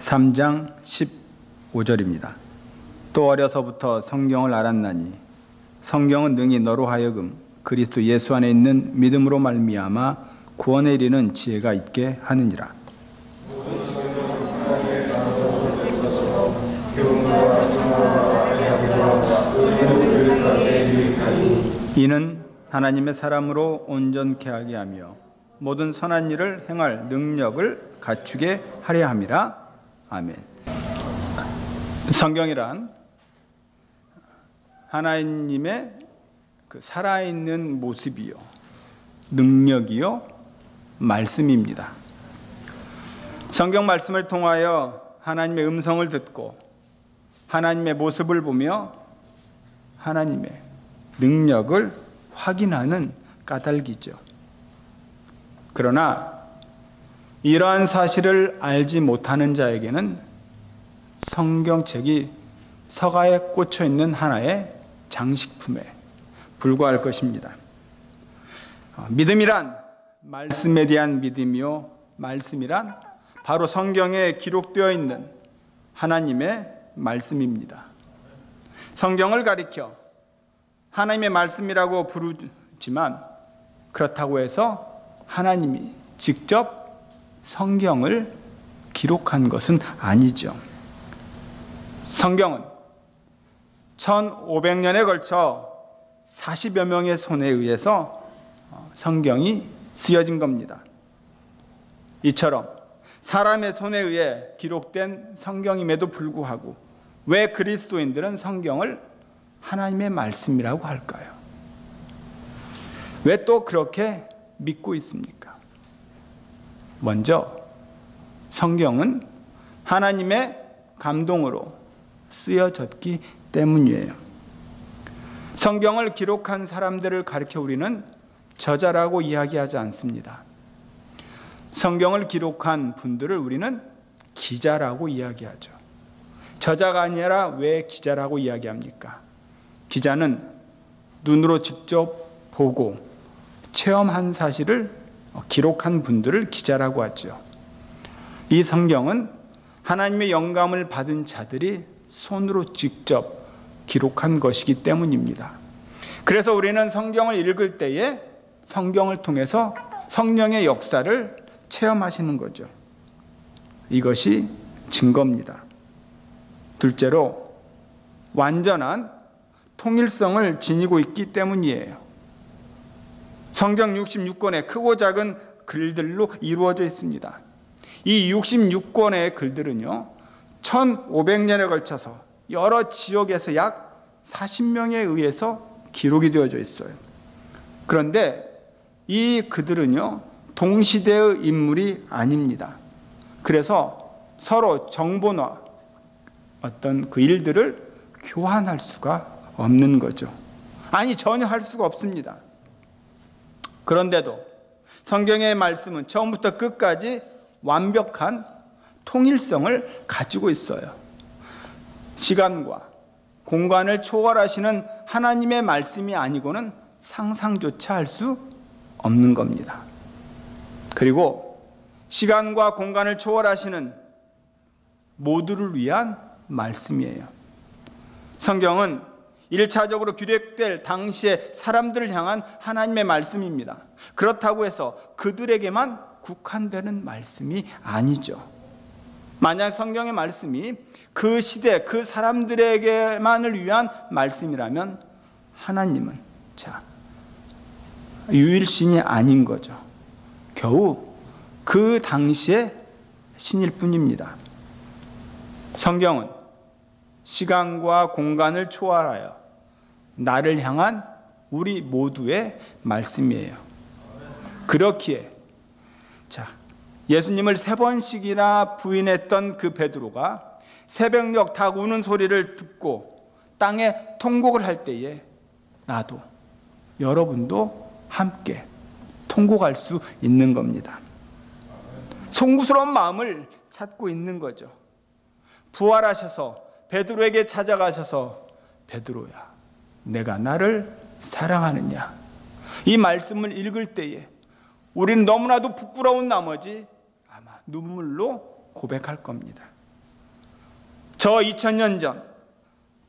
3장 15절입니다. 또 어려서부터 성경을 알았나니 성경은 능히 너로 하여금 그리스도 예수 안에 있는 믿음으로 말미암아 구원에 이르는 지혜가 있게 하느니라. 이는 하나님의 사람으로 온전케 하게 하며 모든 선한 일을 행할 능력을 갖추게 하려 함이라. 아멘. 성경이란 하나님의 그 살아있는 모습이요, 능력이요, 말씀입니다. 성경 말씀을 통하여 하나님의 음성을 듣고 하나님의 모습을 보며 하나님의 능력을 확인하는 까닭이죠. 그러나 이러한 사실을 알지 못하는 자에게는 성경책이 서가에 꽂혀 있는 하나의 장식품에 불과할 것입니다. 믿음이란 말씀에 대한 믿음이요, 말씀이란 바로 성경에 기록되어 있는 하나님의 말씀입니다. 성경을 가리켜 하나님의 말씀이라고 부르지만 그렇다고 해서 하나님이 직접 성경을 기록한 것은 아니죠. 성경은 1500년에 걸쳐 40여 명의 손에 의해서 성경이 쓰여진 겁니다. 이처럼 사람의 손에 의해 기록된 성경임에도 불구하고 왜 그리스도인들은 성경을 하나님의 말씀이라고 할까요? 왜 또 그렇게 믿고 있습니까? 먼저 성경은 하나님의 감동으로 쓰여졌기 때문이에요. 성경을 기록한 사람들을 가리켜 우리는 저자라고 이야기하지 않습니다. 성경을 기록한 분들을 우리는 기자라고 이야기하죠. 저자가 아니라 왜 기자라고 이야기합니까? 기자는 눈으로 직접 보고 체험한 사실을 기록한 분들을 기자라고 하죠. 이 성경은 하나님의 영감을 받은 자들이 손으로 직접 기록한 것이기 때문입니다. 그래서 우리는 성경을 읽을 때에 성경을 통해서 성령의 역사를 체험하시는 거죠. 이것이 증거입니다. 둘째로 완전한 통일성을 지니고 있기 때문이에요. 성경 66권의 크고 작은 글들로 이루어져 있습니다. 이 66권의 글들은요, 1500년에 걸쳐서 여러 지역에서 약 40명에 의해서 기록이 되어져 있어요. 그런데 이 그들은요, 동시대의 인물이 아닙니다. 그래서 서로 정보나 어떤 그 일들을 교환할 수가 없는 거죠. 아니, 전혀 할 수가 없습니다. 그런데도 성경의 말씀은 처음부터 끝까지 완벽한 통일성을 가지고 있어요. 시간과 공간을 초월하시는 하나님의 말씀이 아니고는 상상조차 할 수 없는 겁니다. 그리고 시간과 공간을 초월하시는 모두를 위한 말씀이에요. 성경은 1차적으로 기록될 당시의 사람들을 향한 하나님의 말씀입니다. 그렇다고 해서 그들에게만 국한되는 말씀이 아니죠. 만약 성경의 말씀이 그 시대 그 사람들에게만을 위한 말씀이라면 하나님은 유일신이 아닌 거죠. 겨우 그 당시의 신일 뿐입니다. 성경은 시간과 공간을 초월하여 나를 향한 우리 모두의 말씀이에요. 그렇기에 예수님을 3번씩이나 부인했던 그 베드로가 새벽녘 닭 우는 소리를 듣고 땅에 통곡을 할 때에 나도 여러분도 함께 통곡할 수 있는 겁니다. 송구스러운 마음을 찾고 있는 거죠. 부활하셔서 베드로에게 찾아가셔서 베드로야, 내가 나를 사랑하느냐? 이 말씀을 읽을 때에 우리는 너무나도 부끄러운 나머지 아마 눈물로 고백할 겁니다. 저 2000년 전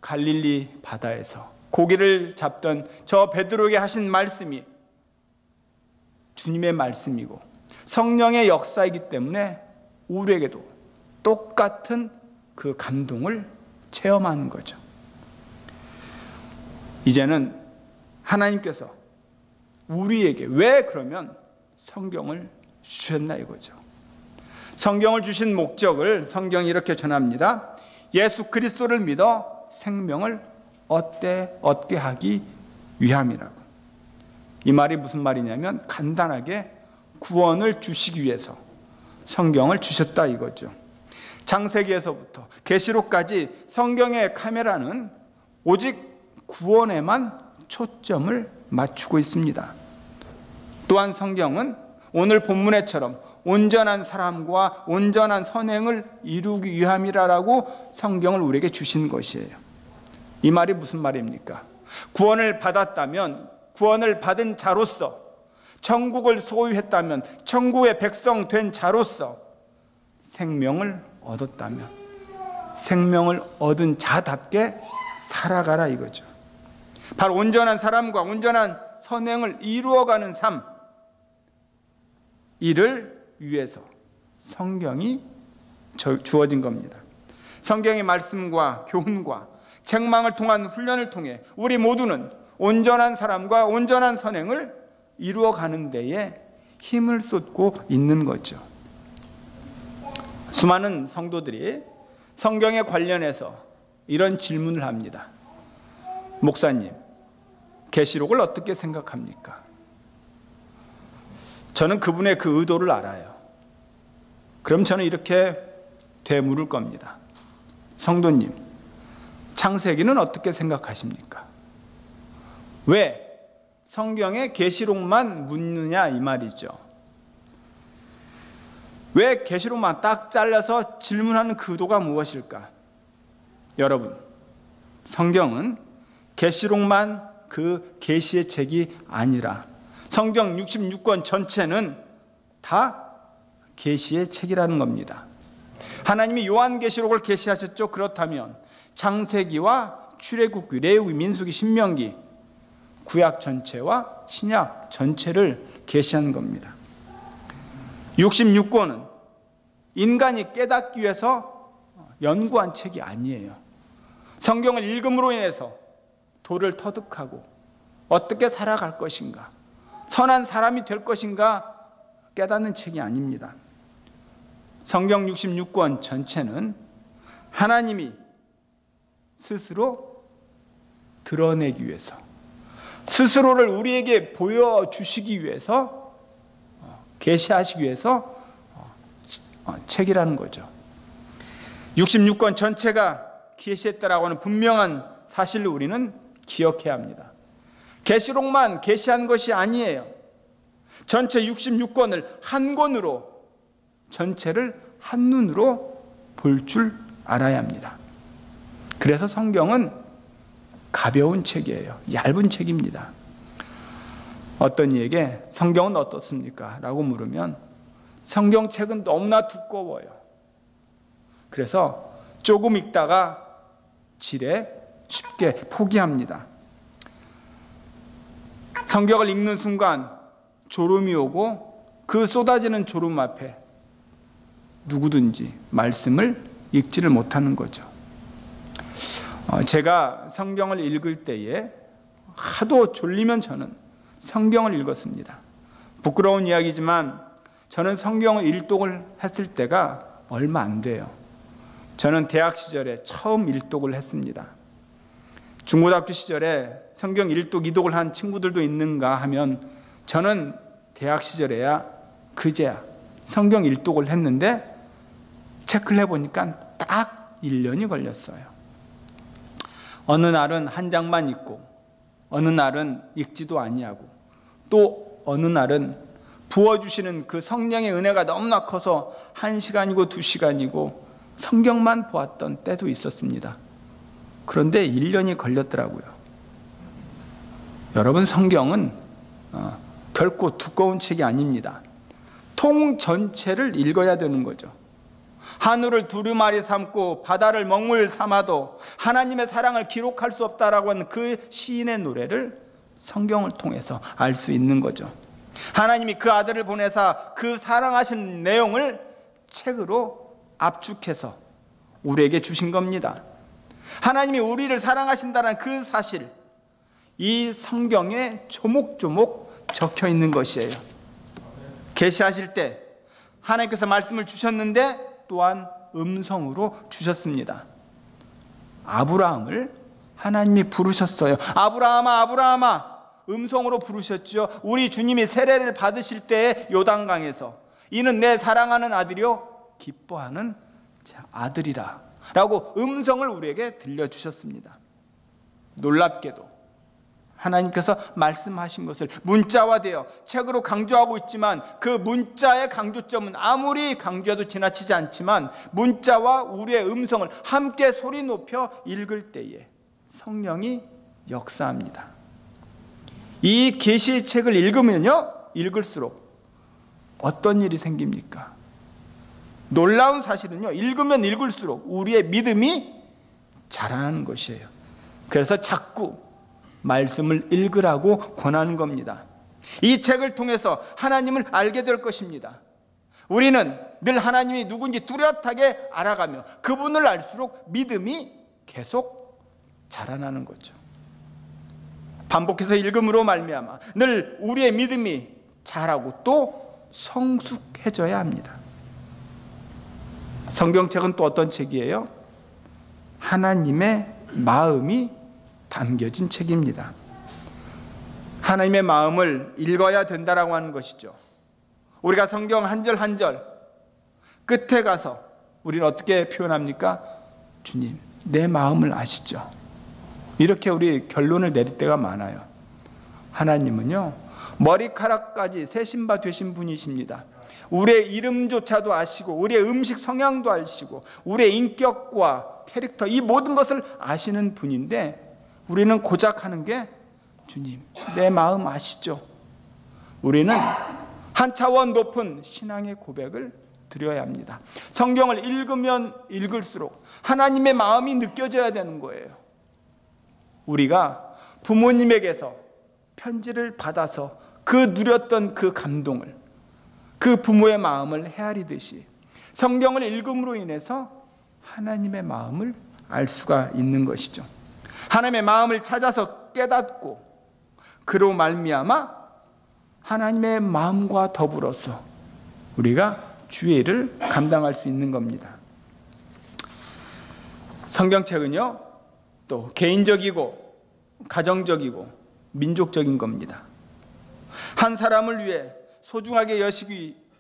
갈릴리 바다에서 고기를 잡던 저 베드로에게 하신 말씀이 주님의 말씀이고 성령의 역사이기 때문에 우리에게도 똑같은 그 감동을 체험하는 거죠. 이제는 하나님께서 우리에게 왜 그러면 성경을 주셨나 이거죠. 성경을 주신 목적을 성경이 이렇게 전합니다. 예수 그리스도를 믿어 생명을 얻게 하기 위함이라고. 이 말이 무슨 말이냐면 간단하게 구원을 주시기 위해서 성경을 주셨다 이거죠. 창세기에서부터 계시록까지 성경의 카메라는 오직 구원에만 초점을 맞추고 있습니다. 또한 성경은 오늘 본문에처럼 온전한 사람과 온전한 선행을 이루기 위함이라고 성경을 우리에게 주신 것이에요. 이 말이 무슨 말입니까? 구원을 받았다면 구원을 받은 자로서, 천국을 소유했다면 천국의 백성 된 자로서 생명을 얻었다면 생명을 얻은 자답게 살아가라 이거죠. 바로 온전한 사람과 온전한 선행을 이루어가는 삶, 이를 위해서 성경이 주어진 겁니다. 성경의 말씀과 교훈과 책망을 통한 훈련을 통해 우리 모두는 온전한 사람과 온전한 선행을 이루어가는 데에 힘을 쏟고 있는 거죠. 수많은 성도들이 성경에 관련해서 이런 질문을 합니다. 목사님, 계시록을 어떻게 생각합니까? 저는 그분의 그 의도를 알아요. 그럼 저는 이렇게 되물을 겁니다. 성도님, 창세기는 어떻게 생각하십니까? 왜 성경의 계시록만 묻느냐 이 말이죠. 왜 계시록만 딱 잘라서 질문하는 그 의도가 무엇일까? 여러분, 성경은 계시록만 그 계시의 책이 아니라 성경 66권 전체는 다 계시의 책이라는 겁니다. 하나님이 요한계시록을 계시하셨죠. 그렇다면 창세기와 출애굽기, 레위기, 민수기, 신명기, 구약 전체와 신약 전체를 계시한 겁니다. 66권은 인간이 깨닫기 위해서 연구한 책이 아니에요. 성경을 읽음으로 인해서 도를 터득하고 어떻게 살아갈 것인가, 선한 사람이 될 것인가 깨닫는 책이 아닙니다. 성경 66권 전체는 하나님이 스스로 드러내기 위해서, 스스로를 우리에게 보여주시기 위해서, 계시하시기 위해서 책이라는 거죠. 66권 전체가 계시했다라고 하는 분명한 사실을 우리는 기억해야 합니다. 계시록만 계시한 것이 아니에요. 전체 66권을 한 권으로, 전체를 한눈으로 볼 줄 알아야 합니다. 그래서 성경은 가벼운 책이에요. 얇은 책입니다. 어떤 이에게 성경은 어떻습니까? 라고 물으면 성경책은 너무나 두꺼워요. 그래서 조금 읽다가 지레 쉽게 포기합니다. 성경을 읽는 순간 졸음이 오고 그 쏟아지는 졸음 앞에 누구든지 말씀을 읽지를 못하는 거죠. 제가 성경을 읽을 때에 하도 졸리면 저는 성경을 읽었습니다. 부끄러운 이야기지만 저는 성경을 일독을 했을 때가 얼마 안 돼요. 저는 대학 시절에 처음 일독을 했습니다. 중고등학교 시절에 성경 1독, 2독을 한 친구들도 있는가 하면 저는 대학 시절에야 그제야 성경 1독을 했는데 체크를 해보니까 딱 1년이 걸렸어요. 어느 날은 한 장만 읽고 어느 날은 읽지도 아니하고 또 어느 날은 부어주시는 그 성령의 은혜가 너무나 커서 1시간이고 2시간이고 성경만 보았던 때도 있었습니다. 그런데 1년이 걸렸더라고요. 여러분, 성경은 결코 두꺼운 책이 아닙니다. 통 전체를 읽어야 되는 거죠. 하늘을 두루마리 삼고 바다를 먹물 삼아도 하나님의 사랑을 기록할 수 없다라고 하는 그 시인의 노래를 성경을 통해서 알 수 있는 거죠. 하나님이 그 아들을 보내사 그 사랑하신 내용을 책으로 압축해서 우리에게 주신 겁니다. 하나님이 우리를 사랑하신다는 그 사실, 이 성경에 조목조목 적혀 있는 것이에요. 계시하실 때 하나님께서 말씀을 주셨는데 또한 음성으로 주셨습니다. 아브라함을 하나님이 부르셨어요. 아브라함아, 아브라함아, 음성으로 부르셨죠. 우리 주님이 세례를 받으실 때에 요단강에서 이는 내 사랑하는 아들이요 기뻐하는 아들이라 라고 음성을 우리에게 들려주셨습니다. 놀랍게도 하나님께서 말씀하신 것을 문자화되어 책으로 강조하고 있지만 그 문자의 강조점은 아무리 강조해도 지나치지 않지만 문자와 우리의 음성을 함께 소리 높여 읽을 때에 성령이 역사합니다. 이 계시책을 읽으면요, 읽을수록 어떤 일이 생깁니까? 놀라운 사실은요, 읽으면 읽을수록 우리의 믿음이 자라나는 것이에요. 그래서 자꾸 말씀을 읽으라고 권하는 겁니다. 이 책을 통해서 하나님을 알게 될 것입니다. 우리는 늘 하나님이 누군지 뚜렷하게 알아가며 그분을 알수록 믿음이 계속 자라나는 거죠. 반복해서 읽음으로 말미암아 늘 우리의 믿음이 자라고 또 성숙해져야 합니다. 성경책은 또 어떤 책이에요? 하나님의 마음이 담겨진 책입니다. 하나님의 마음을 읽어야 된다라고 하는 것이죠. 우리가 성경 한 절 한 절 끝에 가서 우리는 어떻게 표현합니까? 주님, 내 마음을 아시죠? 이렇게 우리 결론을 내릴 때가 많아요. 하나님은요, 머리카락까지 세신 바 되신 분이십니다. 우리의 이름조차도 아시고 우리의 음식 성향도 아시고 우리의 인격과 캐릭터, 이 모든 것을 아시는 분인데 우리는 고작 하는 게 주님, 내 마음 아시죠? 우리는 한 차원 높은 신앙의 고백을 드려야 합니다. 성경을 읽으면 읽을수록 하나님의 마음이 느껴져야 되는 거예요. 우리가 부모님에게서 편지를 받아서 그 누렸던 그 감동을, 그 부모의 마음을 헤아리듯이 성경을 읽음으로 인해서 하나님의 마음을 알 수가 있는 것이죠. 하나님의 마음을 찾아서 깨닫고 그로 말미암아 하나님의 마음과 더불어서 우리가 주의 일을 감당할 수 있는 겁니다. 성경책은요, 또 개인적이고 가정적이고 민족적인 겁니다. 한 사람을 위해 소중하게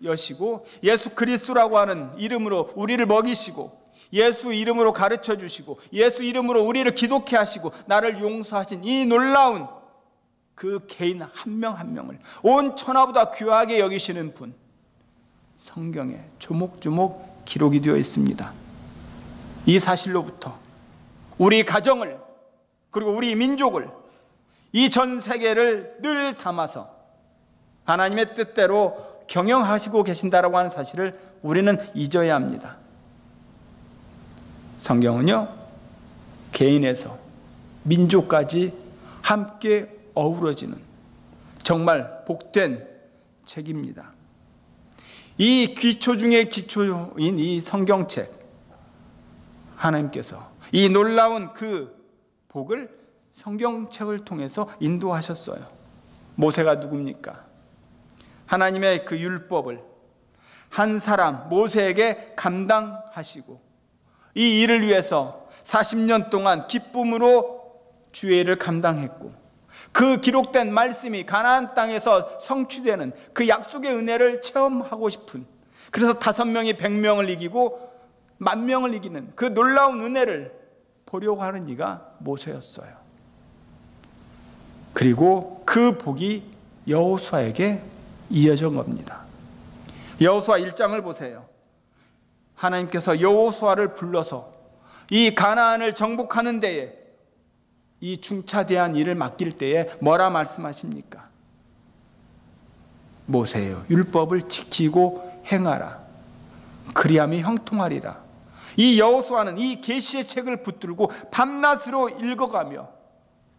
여시고 예수 그리스도라고 하는 이름으로 우리를 먹이시고 예수 이름으로 가르쳐 주시고 예수 이름으로 우리를 기독케 하시고 나를 용서하신 이 놀라운 그 개인 한 명 한 명을 온 천하보다 귀하게 여기시는 분, 성경에 조목조목 기록이 되어 있습니다. 이 사실로부터 우리 가정을, 그리고 우리 민족을, 이 전 세계를 늘 담아서 하나님의 뜻대로 경영하시고 계신다라고 하는 사실을 우리는 잊어야 합니다. 성경은요, 개인에서 민족까지 함께 어우러지는 정말 복된 책입니다. 이 기초 중의 기초인 이 성경책, 하나님께서 이 놀라운 그 복을 성경책을 통해서 인도하셨어요. 모세가 누굽니까? 하나님의 그 율법을 한 사람 모세에게 감당하시고 이 일을 위해서 40년 동안 기쁨으로 주의 일을 감당했고 그 기록된 말씀이 가나안 땅에서 성취되는 그 약속의 은혜를 체험하고 싶은, 그래서 5명이 100명을 이기고 10,000명을 이기는 그 놀라운 은혜를 보려고 하는 이가 모세였어요. 그리고 그 복이 여호수아에게 이어진 겁니다. 여호수아 1장을 보세요. 하나님께서 여호수아를 불러서 이 가나안을 정복하는 데에 이 중차대한 일을 맡길 때에 뭐라 말씀하십니까? 모세여, 율법을 지키고 행하라. 그리하면 형통하리라. 이 여호수아는 이 계시의 책을 붙들고 밤낮으로 읽어가며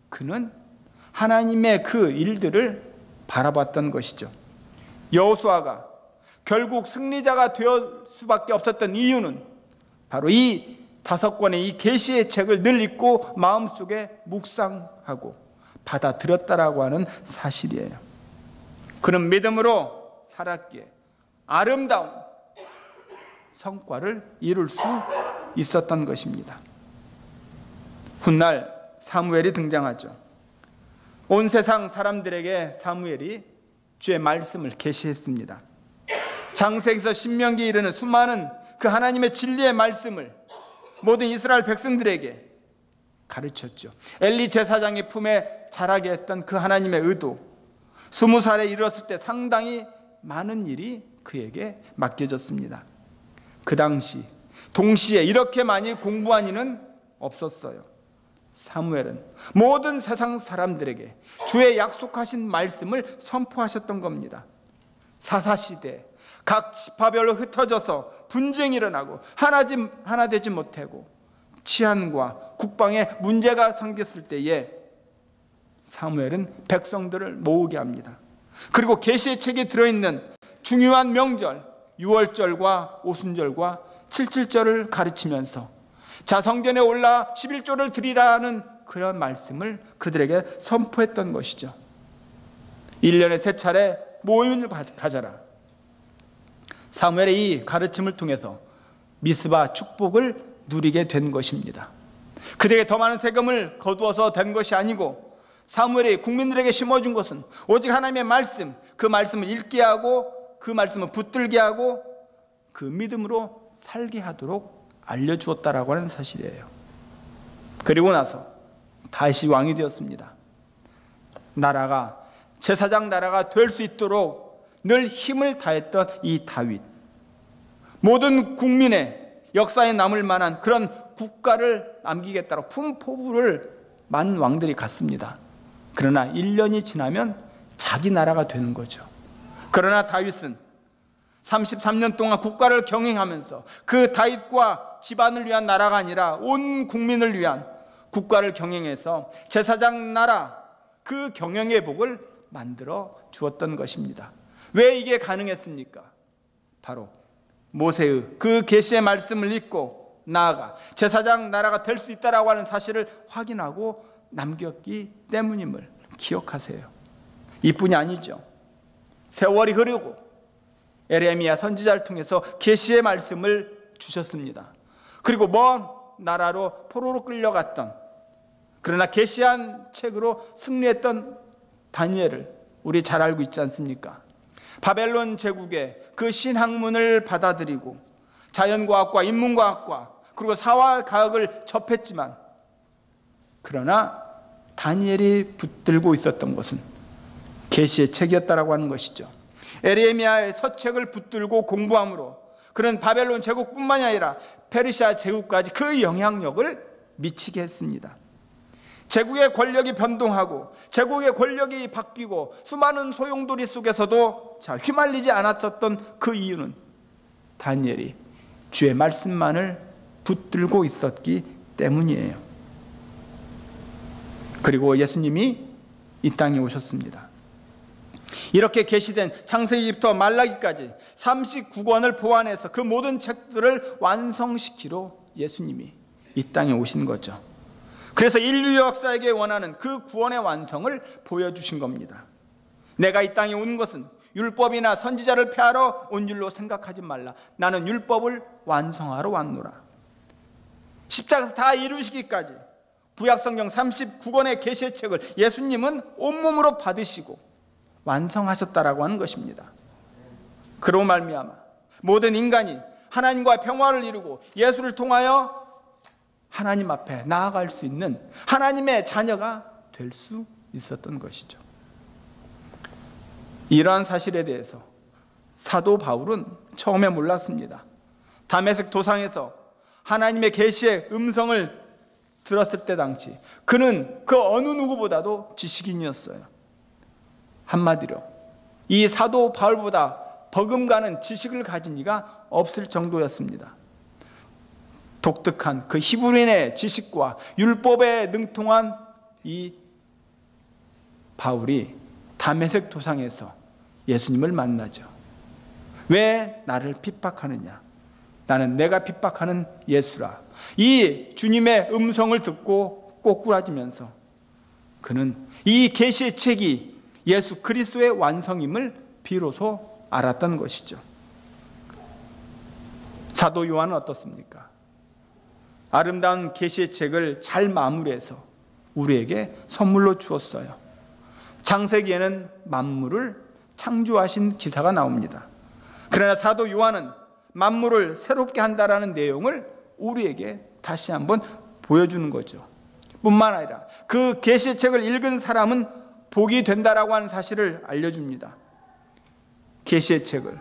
그는 하나님의 그 일들을 바라봤던 것이죠. 여호수아가 결국 승리자가 될 수밖에 없었던 이유는 바로 이 5권의 이 계시의 책을 늘 읽고 마음속에 묵상하고 받아들였다라고 하는 사실이에요. 그는 믿음으로 살았기에 아름다운 성과를 이룰 수 있었던 것입니다. 훗날 사무엘이 등장하죠. 온 세상 사람들에게 사무엘이 주의 말씀을 계시했습니다. 창세기에서 신명기에 이르는 수많은 그 하나님의 진리의 말씀을 모든 이스라엘 백성들에게 가르쳤죠. 엘리 제사장의 품에 자라게 했던 그 하나님의 의도, 20살에 이르렀을 때 상당히 많은 일이 그에게 맡겨졌습니다. 그 당시 동시에 이렇게 많이 공부한 이는 없었어요. 사무엘은 모든 세상 사람들에게 주의 약속하신 말씀을 선포하셨던 겁니다. 사사시대 각 지파별로 흩어져서 분쟁이 일어나고 하나 되지 못하고 치안과 국방에 문제가 생겼을 때에 사무엘은 백성들을 모으게 합니다. 그리고 계시의 책에 들어있는 중요한 명절 유월절과 오순절과 칠칠절을 가르치면서 자 성전에 올라 11조를 드리라는 그런 말씀을 그들에게 선포했던 것이죠. 1년에 3차례 모임을 가져라. 사무엘의 이 가르침을 통해서 미스바 축복을 누리게 된 것입니다. 그들에게 더 많은 세금을 거두어서 된 것이 아니고 사무엘이 국민들에게 심어준 것은 오직 하나님의 말씀, 그 말씀을 읽게 하고 그 말씀을 붙들게 하고 그 믿음으로 살게 하도록 알려주었다라고 하는 사실이에요. 그리고 나서 다시 왕이 되었습니다. 나라가 제사장 나라가 될 수 있도록 늘 힘을 다했던 이 다윗, 모든 국민의 역사에 남을 만한 그런 국가를 남기겠다고 품포부를 만 왕들이 갔습니다. 그러나 1년이 지나면 자기 나라가 되는 거죠. 그러나 다윗은 33년 동안 국가를 경영하면서 그 다윗과 집안을 위한 나라가 아니라 온 국민을 위한 국가를 경영해서 제사장 나라 그 경영의 복을 만들어 주었던 것입니다. 왜 이게 가능했습니까? 바로 모세의 그 계시의 말씀을 읽고 나아가 제사장 나라가 될 수 있다라고 하는 사실을 확인하고 남겼기 때문임을 기억하세요. 이뿐이 아니죠. 세월이 흐르고 에레미야 선지자를 통해서 계시의 말씀을 주셨습니다. 그리고 먼 나라로 포로로 끌려갔던, 그러나 계시한 책으로 승리했던 다니엘을 우리 잘 알고 있지 않습니까? 바벨론 제국의 그 신학문을 받아들이고 자연과학과 인문과학과 그리고 사화 과학을 접했지만, 그러나 다니엘이 붙들고 있었던 것은 계시의 책이었다라고 하는 것이죠. 에레미야의 서책을 붙들고 공부함으로 그는 바벨론 제국뿐만이 아니라 페르시아 제국까지 그 영향력을 미치게 했습니다. 제국의 권력이 변동하고 제국의 권력이 바뀌고 수많은 소용돌이 속에서도 휘말리지 않았었던 그 이유는 다니엘이 주의 말씀만을 붙들고 있었기 때문이에요. 그리고 예수님이 이 땅에 오셨습니다. 이렇게 계시된 창세기부터 말라기까지 39권을 보완해서 그 모든 책들을 완성시키러 예수님이 이 땅에 오신 거죠. 그래서 인류 역사에게 원하는 그 구원의 완성을 보여주신 겁니다. 내가 이 땅에 온 것은 율법이나 선지자를 폐하러 온 줄로 생각하지 말라. 나는 율법을 완성하러 왔노라. 십자가에서 다 이루시기까지 구약성경 39권의 계시의 책을 예수님은 온몸으로 받으시고 완성하셨다라고 하는 것입니다. 그로 말미암아 모든 인간이 하나님과 평화를 이루고 예수를 통하여 하나님 앞에 나아갈 수 있는 하나님의 자녀가 될 수 있었던 것이죠. 이러한 사실에 대해서 사도 바울은 처음에 몰랐습니다. 다메섹 도상에서 하나님의 계시의 음성을 들었을 때 당시 그는 그 어느 누구보다도 지식인이었어요. 한마디로 이 사도 바울보다 버금가는 지식을 가진 이가 없을 정도였습니다. 독특한 그 히브리인의 지식과 율법에 능통한 이 바울이 다메섹 도상에서 예수님을 만나죠. 왜 나를 핍박하느냐? 나는 내가 핍박하는 예수라. 이 주님의 음성을 듣고 꼬꾸라지면서 그는 이 계시의 책이 예수 그리스도의 완성임을 비로소 알았던 것이죠. 사도 요한은 어떻습니까? 아름다운 계시의 책을 잘 마무리해서 우리에게 선물로 주었어요. 창세기에는 만물을 창조하신 기사가 나옵니다. 그러나 사도 요한은 만물을 새롭게 한다라는 내용을 우리에게 다시 한번 보여주는 거죠. 뿐만 아니라 그 계시의 책을 읽은 사람은 복이 된다라고 하는 사실을 알려줍니다. 계시의 책을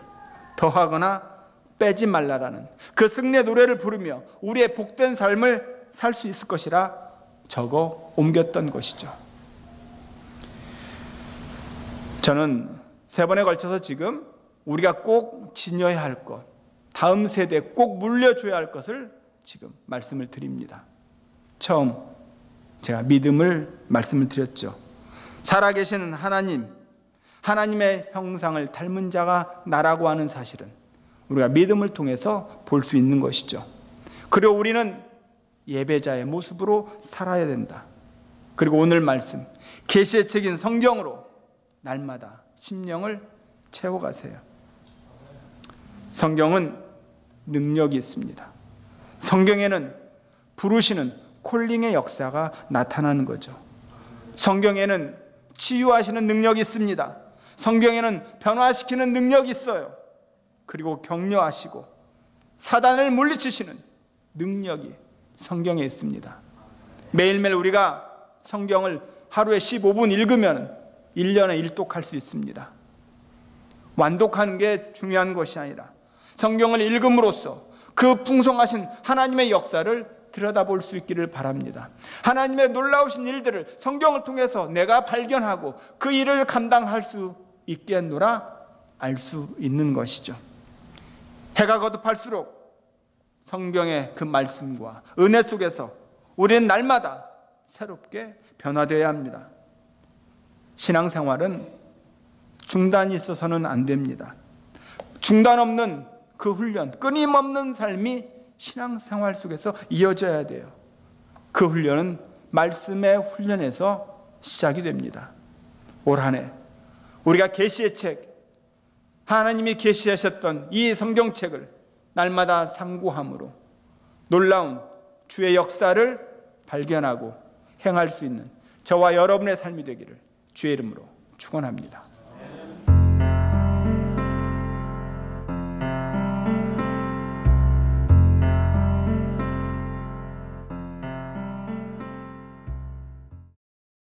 더하거나 빼지 말라라는 그 승리의 노래를 부르며 우리의 복된 삶을 살 수 있을 것이라 적어 옮겼던 것이죠. 저는 3번에 걸쳐서 지금 우리가 꼭 지녀야 할 것, 다음 세대에 꼭 물려줘야 할 것을 지금 말씀을 드립니다. 처음 제가 믿음을 말씀을 드렸죠. 살아계신 하나님, 하나님의 형상을 닮은 자가 나라고 하는 사실은 우리가 믿음을 통해서 볼 수 있는 것이죠. 그리고 우리는 예배자의 모습으로 살아야 된다. 그리고 오늘 말씀 계시의 책인 성경으로 날마다 심령을 채워가세요. 성경은 능력이 있습니다. 성경에는 부르시는 콜링의 역사가 나타나는 거죠. 성경에는 치유하시는 능력이 있습니다. 성경에는 변화시키는 능력이 있어요. 그리고 격려하시고 사단을 물리치시는 능력이 성경에 있습니다. 매일매일 우리가 성경을 하루에 15분 읽으면 1년에 일독할 수 있습니다. 완독하는 게 중요한 것이 아니라 성경을 읽음으로써 그 풍성하신 하나님의 역사를 들여다볼 수 있기를 바랍니다. 하나님의 놀라우신 일들을 성경을 통해서 내가 발견하고 그 일을 감당할 수 있게 하노라 알 수 있는 것이죠. 해가 거듭할수록 성경의 그 말씀과 은혜 속에서 우리는 날마다 새롭게 변화되어야 합니다. 신앙생활은 중단이 있어서는 안 됩니다. 중단 없는 그 훈련, 끊임없는 삶이 신앙생활 속에서 이어져야 돼요. 그 훈련은 말씀의 훈련에서 시작이 됩니다. 올 한 해 우리가 계시의 책, 하나님이 계시하셨던 이 성경책을 날마다 상고함으로 놀라운 주의 역사를 발견하고 행할 수 있는 저와 여러분의 삶이 되기를 주의 이름으로 축원합니다.